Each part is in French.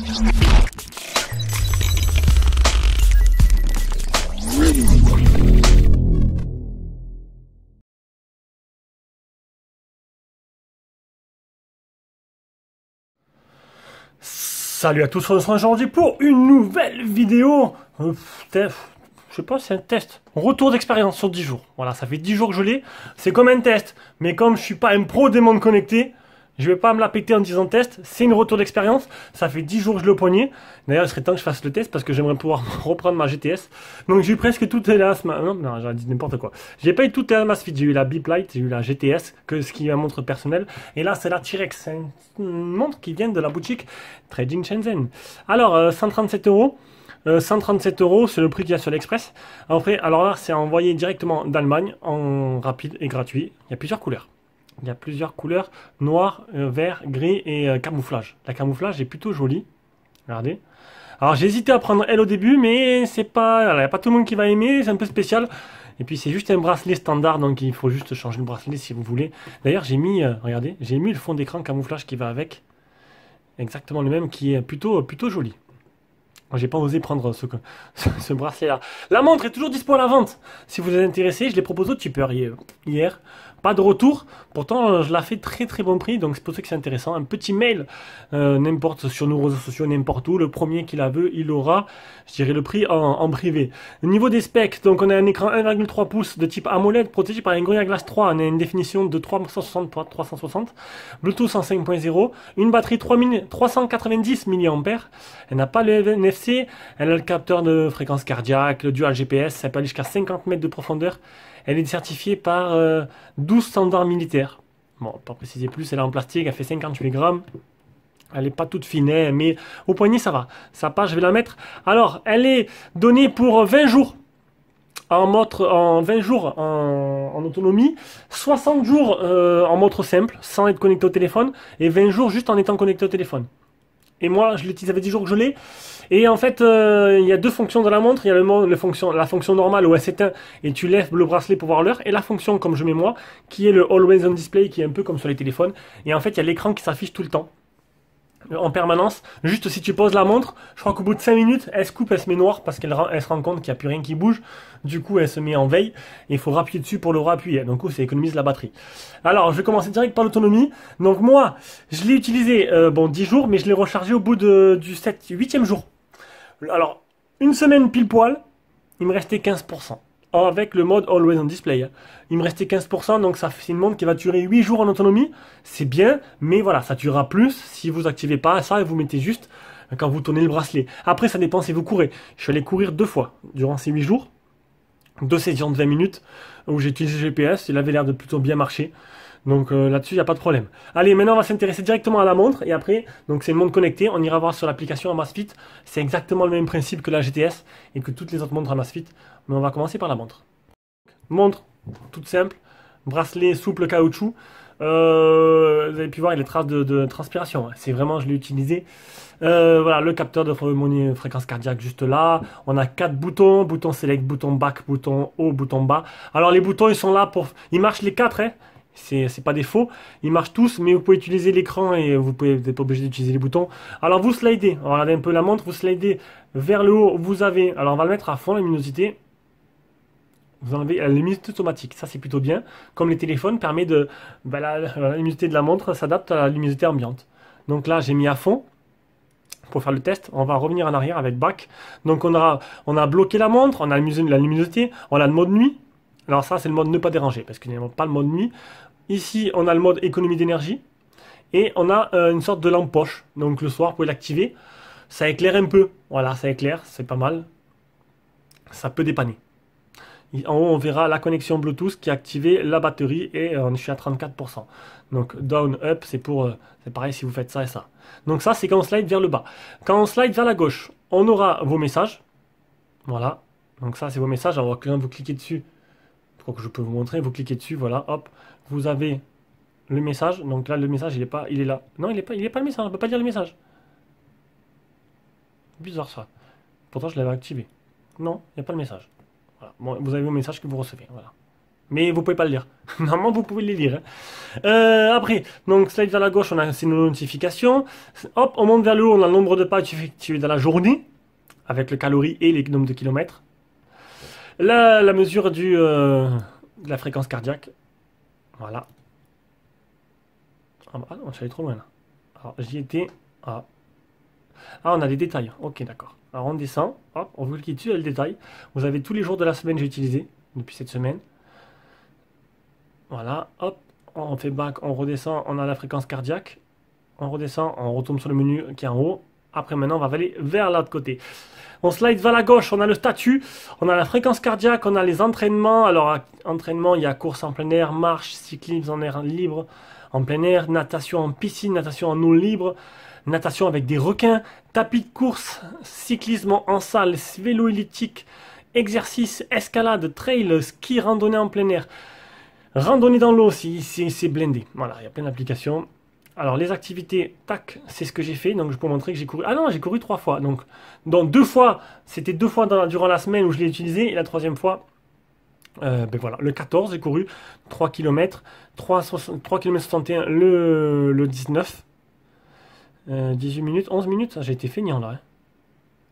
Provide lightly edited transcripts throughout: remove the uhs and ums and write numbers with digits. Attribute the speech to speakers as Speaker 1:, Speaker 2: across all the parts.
Speaker 1: Salut à tous, on se retrouve aujourd'hui pour une nouvelle vidéo. Je sais pas, c'est un test. Retour d'expérience sur 10 jours. Voilà, ça fait 10 jours que je l'ai. C'est comme un test. Mais comme je suis pas un pro des mondes connectés, je vais pas me la péter en disant test. C'est une retour d'expérience. Ça fait 10 jours que je l'ai au poignet. D'ailleurs, il serait temps que je fasse le test parce que j'aimerais pouvoir reprendre ma GTS. Donc j'ai eu presque toutes les Asma. Non, j'ai dit n'importe quoi. J'ai pas eu toutes les Amazfit. J'ai eu la Beep Lite, j'ai eu la GTS, ce qui est ma montre personnelle. Et là, c'est la T-Rex. C'est une montre qui vient de la boutique Trading Shenzhen. Alors, 137 euros. 137 euros, c'est le prix qu'il y a sur l'Express. Après, alors là, c'est envoyé directement d'Allemagne en rapide et gratuit. Il y a plusieurs couleurs. Il y a plusieurs couleurs, noir, vert, gris et camouflage. La camouflage est plutôt jolie. Regardez. Alors j'ai hésité à prendre elle au début, mais c'est pas, il n'y a pas tout le monde qui va aimer, c'est un peu spécial. Et puis c'est juste un bracelet standard, donc il faut juste changer le bracelet si vous voulez. D'ailleurs j'ai mis, regardez, j'ai mis le fond d'écran camouflage qui va avec. Exactement le même, qui est plutôt joli. J'ai pas osé prendre ce bracelet-là. La montre est toujours dispo à la vente. Si vous êtes intéressé, je l'ai proposé au tipeur hier. Pas de retour. Pourtant, je la fais très bon prix. Donc, c'est pour ça que c'est intéressant. Un petit mail, n'importe sur nos réseaux sociaux, n'importe où. Le premier qui la veut, il aura, je dirais, le prix en privé. Au niveau des specs, donc on a un écran 1,3 pouces de type AMOLED protégé par un Gorilla Glass 3. On a une définition de 360 x 360. Bluetooth en 5.0. Une batterie 390 mAh. Elle n'a pas le NFC. Elle a le capteur de fréquence cardiaque, le dual GPS. Ça peut aller jusqu'à 50 mètres de profondeur. Elle est certifiée par 12 standards militaires. Bon, pas préciser plus, elle est en plastique, elle fait 58 grammes. Elle n'est pas toute fine, hein, mais au poignet ça va. Ça passe, je vais la mettre. Alors, elle est donnée pour 20 jours. En 20 jours en autonomie, 60 jours en montre simple, sans être connecté au téléphone, et 20 jours juste en étant connecté au téléphone. Et moi, je l'utilise, ça fait 10 jours que je l'ai. Et en fait, il y a deux fonctions dans la montre. Il y a la fonction normale où elle s'éteint et tu lèves le bracelet pour voir l'heure. Et la fonction, comme je mets moi, qui est le Always On Display, qui est un peu comme sur les téléphones. Et en fait, il y a l'écran qui s'affiche tout le temps, en permanence. Juste si tu poses la montre, je crois qu'au bout de 5 minutes, elle se coupe, elle se met noire parce qu'elle se rend compte qu'il n'y a plus rien qui bouge. Du coup, elle se met en veille et il faut appuyer dessus pour le réappuyer. Donc, ça économise la batterie. Alors, je vais commencer direct par l'autonomie. Donc, moi, je l'ai utilisé, 10 jours, mais je l'ai rechargé au bout du 8e jour. Alors, une semaine pile poil, il me restait 15%. Avec le mode Always On Display. Il me restait 15%, donc c'est une montre qui va durer 8 jours en autonomie. C'est bien, mais voilà, ça durera plus si vous activez pas ça et vous mettez juste quand vous tournez le bracelet. Après, ça dépend si vous courez. Je suis allé courir 2 fois durant ces 8 jours. 2 sessions de 20 minutes où j'ai utilisé le GPS. Il avait l'air de plutôt bien marcher. Donc là-dessus, il n'y a pas de problème. Allez, maintenant, on va s'intéresser directement à la montre. Et après, donc c'est une montre connectée. On ira voir sur l'application Amazfit. C'est exactement le même principe que la GTS et que toutes les autres montres Amazfit. Mais on va commencer par la montre. Montre, toute simple. Bracelet souple caoutchouc. Vous avez pu voir, il y a des traces de transpiration. C'est vraiment, je l'ai utilisé. Voilà, le capteur de fréquence cardiaque juste là. On a 4 boutons. Bouton select, bouton back, bouton haut, bouton bas. Alors les boutons, ils sont là pour... Ils marchent les 4, hein. C'est pas des faux, ils marchent tous, mais vous pouvez utiliser l'écran et vous n'êtes pas obligé d'utiliser les boutons. Alors vous slidez, regardez un peu la montre, vous slidez vers le haut, vous avez, alors on va le mettre à fond la luminosité. Vous enlevez la luminosité automatique, ça c'est plutôt bien. Comme les téléphones, permet de, la luminosité de la montre s'adapte à la luminosité ambiante. Donc là j'ai mis à fond. Pour faire le test, on va revenir en arrière avec back. Donc on a bloqué la montre, on a la luminosité, on a le mode nuit. Alors ça c'est le mode ne pas déranger, parce qu'il n'y a pas le mode nuit. Ici, on a le mode économie d'énergie. Et on a une sorte de lampe poche. Donc le soir, vous pouvez l'activer. Ça éclaire un peu. Voilà, ça éclaire, c'est pas mal. Ça peut dépanner. En haut, on verra la connexion Bluetooth qui a activé la batterie. Et je suis à 34%. Donc down, up, c'est pareil si vous faites ça et ça. Donc ça, c'est quand on slide vers le bas. Quand on slide vers la gauche, on aura vos messages. Voilà. Donc ça, c'est vos messages. Alors quand vous cliquez dessus, que je peux vous montrer, vous cliquez dessus, voilà, hop, vous avez le message. Donc là, le message, il est là. Non, il est pas le message, on peut pas lire le message. Bizarre ça. Pourtant, je l'avais activé. Non, il n'y a pas le message. Voilà. Bon, vous avez vos messages que vous recevez. Voilà. Mais vous pouvez pas le lire. Normalement, vous pouvez les lire. Après, donc slide vers la gauche, on a ces notifications. Hop, on monte vers le haut, on a le nombre de pas effectués dans la journée, avec le calorie et les nombres de kilomètres. Là, la mesure de la fréquence cardiaque. Voilà. Ah, non, je suis allé trop loin là. Alors, j'y étais. Ah. On a des détails. Ok, d'accord. Alors, on descend. Hop, on clique dessus, il y a le détail. Vous avez tous les jours de la semaine que j'ai utilisé depuis cette semaine. Voilà, hop, on fait back, on redescend, on a la fréquence cardiaque. On redescend, on retourne sur le menu qui est en haut. Après, maintenant, on va aller vers l'autre côté. On slide vers la gauche, on a le statut, on a la fréquence cardiaque, on a les entraînements. Alors, entraînement, il y a course en plein air, marche, cyclisme en air libre, en plein air, natation en piscine, natation en eau libre, natation avec des requins, tapis de course, cyclisme en salle, vélo elliptique, exercice, escalade, trail, ski, randonnée en plein air. Randonnée dans l'eau, c'est blindé. Voilà, il y a plein d'applications. Alors, les activités, tac, c'est ce que j'ai fait. Donc, je peux vous montrer que j'ai couru. Ah non, j'ai couru 3 fois. Donc 2 fois, c'était 2 fois durant la semaine où je l'ai utilisé. Et la troisième fois, ben voilà, le 14, j'ai couru 3 km. 3 km 61 le 19. 18 minutes, 11 minutes. J'ai été feignant là. Hein.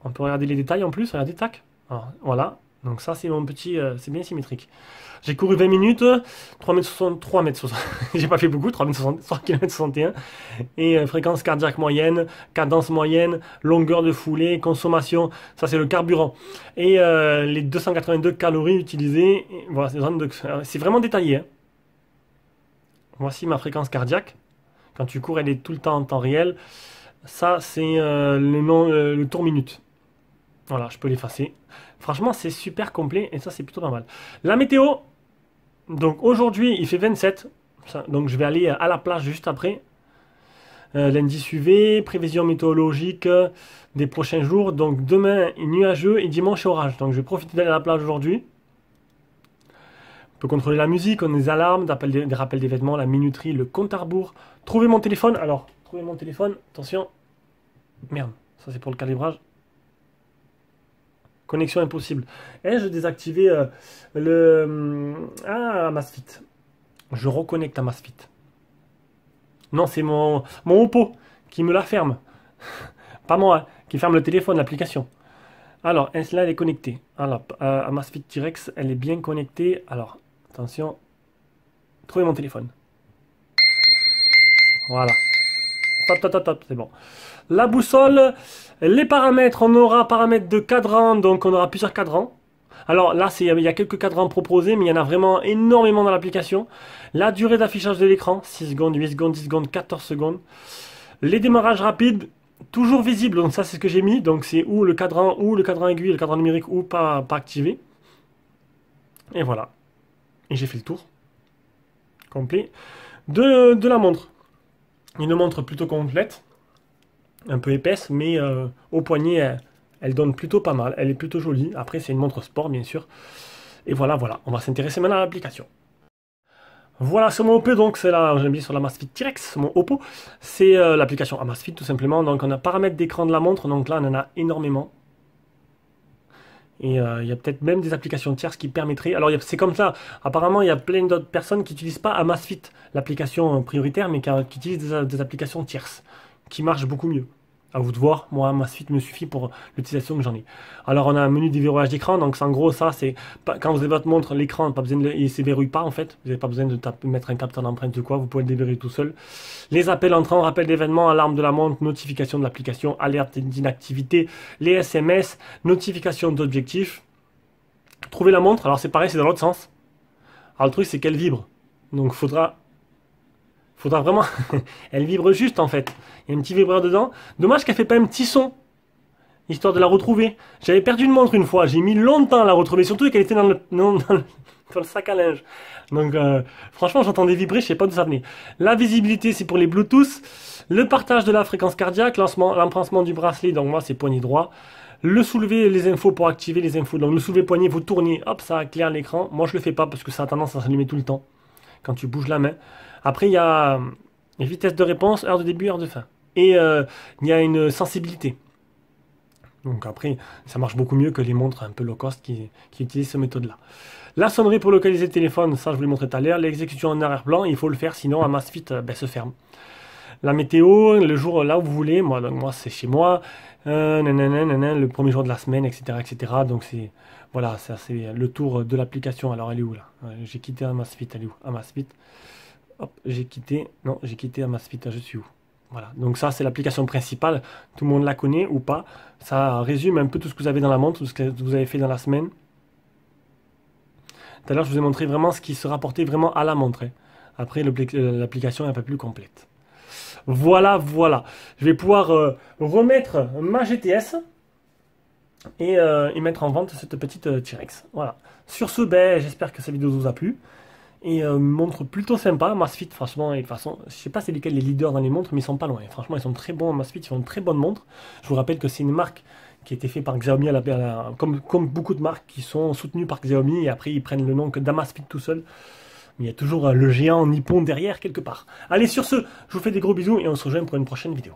Speaker 1: On peut regarder les détails en plus. Regardez, tac. Alors, voilà. Donc ça, c'est mon petit... c'est bien symétrique. J'ai couru 20 minutes, 3 mètres 60, 3 mètres 60. J'ai pas fait beaucoup, 3 mètres 60, 3 km 61. Et fréquence cardiaque moyenne, cadence moyenne, longueur de foulée, consommation. Ça, c'est le carburant. Et les 282 calories utilisées. Voilà, c'est vraiment détaillé. Hein. Voici ma fréquence cardiaque. Quand tu cours, elle est tout le temps en temps réel. Ça, c'est le tour minute. Voilà, je peux l'effacer. Franchement, c'est super complet et ça, c'est plutôt pas mal. La météo, donc aujourd'hui, il fait 27. Donc je vais aller à la plage juste après. L'indice UV, prévision météorologique des prochains jours. Donc demain, nuageux et dimanche, orage. Donc je vais profiter d'aller à la plage aujourd'hui. On peut contrôler la musique, on a des alarmes, des rappels d'événements, la minuterie, le compte à rebours. Trouver mon téléphone. Alors, trouver mon téléphone, attention. Merde, ça c'est pour le calibrage. Connexion impossible. Et je désactivé Amazfit. Je reconnecte Amazfit. Non, c'est mon Oppo qui me la ferme. Pas moi, hein, qui ferme le téléphone, l'application. Alors, là, elle est connectée. Alors, Amazfit T-Rex, elle est bien connectée. Alors, attention. Trouvez mon téléphone. Voilà. Stop, stop, stop, stop, c'est bon. La boussole, les paramètres, on aura paramètres de cadran, donc on aura plusieurs cadrans. Alors là, il y a quelques cadrans proposés, mais il y en a vraiment énormément dans l'application. La durée d'affichage de l'écran, 6 secondes, 8 secondes, 10 secondes, 14 secondes. Les démarrages rapides, toujours visibles, donc ça c'est ce que j'ai mis. Donc c'est ou le cadran aiguille, le cadran numérique, ou pas activé. Et voilà. Et j'ai fait le tour complet de la montre. Une montre plutôt complète, un peu épaisse, mais au poignet, elle donne plutôt pas mal. Elle est plutôt jolie. Après, c'est une montre sport, bien sûr. Et voilà. On va s'intéresser maintenant à l'application. Voilà, sur mon Oppo, donc c'est là, j'ai mis sur la Amazfit T-Rex, mon Oppo. C'est l'application Amazfit, tout simplement. Donc, on a paramètres d'écran de la montre. Donc là, on en a énormément. Et il y a peut-être même des applications tierces qui permettraient... Alors c'est comme ça, apparemment il y a plein d'autres personnes qui n'utilisent pas Amazfit, l'application prioritaire, mais qui utilisent des applications tierces, qui marchent beaucoup mieux. À vous de voir, moi Amazfit me suffit pour l'utilisation que j'en ai. Alors on a un menu déverrouillage d'écran, donc en gros ça c'est... Quand vous avez votre montre, l'écran, il ne se verrouille pas en fait, vous n'avez pas besoin de mettre un capteur d'empreinte ou quoi, vous pouvez le déverrouiller tout seul. Les appels entrants, rappel d'événements, alarme de la montre, notification de l'application, alerte d'inactivité, les SMS, notification d'objectifs. Trouver la montre, alors c'est pareil, c'est dans l'autre sens. Alors le truc c'est qu'elle vibre, donc faudra vraiment... Elle vibre juste en fait. Il y a un petit vibreur dedans. Dommage qu'elle fait pas un petit son, histoire de la retrouver. J'avais perdu une montre une fois, j'ai mis longtemps à la retrouver, surtout qu'elle était dans le sac à linge. Donc franchement j'entendais vibrer, je sais pas d'où ça venait. La visibilité c'est pour les Bluetooth. Le partage de la fréquence cardiaque, l'emprencement du bracelet, donc moi c'est poignet droit. Le soulever les infos pour activer les infos. Donc le soulever poignet, vous tournez, hop, ça éclaire l'écran. Moi je le fais pas parce que ça a tendance à s'allumer tout le temps quand tu bouges la main. Après il y a les vitesses de réponse, heure de début, heure de fin. Et il y a une sensibilité. Donc après, ça marche beaucoup mieux que les montres un peu low cost qui utilisent cette méthode-là. La sonnerie pour localiser le téléphone, ça je vous l'ai montré tout à l'heure. L'exécution en arrière-plan, il faut le faire, sinon Amazfit se ferme. La météo, le jour là où vous voulez, moi c'est chez moi, le premier jour de la semaine, etc. etc. Donc c'est voilà, ça c'est le tour de l'application. Alors elle est où là? J'ai quitté Amazfit, elle est où? Amazfit. Hop, j'ai quitté Amazfit, je suis où? Voilà, donc ça c'est l'application principale, tout le monde la connaît ou pas. Ça résume un peu tout ce que vous avez dans la montre, tout ce que vous avez fait dans la semaine. Tout à l'heure je vous ai montré vraiment ce qui se rapportait vraiment à la montre. Après l'application est un peu plus complète. Voilà, voilà. Je vais pouvoir remettre ma GTS et mettre en vente cette petite T-Rex. Voilà. Sur ce, ben, j'espère que cette vidéo vous a plu. Et montre plutôt sympa, Amazfit, franchement, et de toute façon, je sais pas c'est lesquels les leaders dans les montres, mais ils sont pas loin. Franchement, ils sont très bons, Amazfit, ils font une très bonne montre. Je vous rappelle que c'est une marque qui a été faite par Xiaomi, comme beaucoup de marques qui sont soutenues par Xiaomi, et après ils prennent le nom que d'Amazfit tout seul. Mais il y a toujours le géant nippon derrière quelque part. Allez, sur ce, je vous fais des gros bisous, et on se rejoint pour une prochaine vidéo.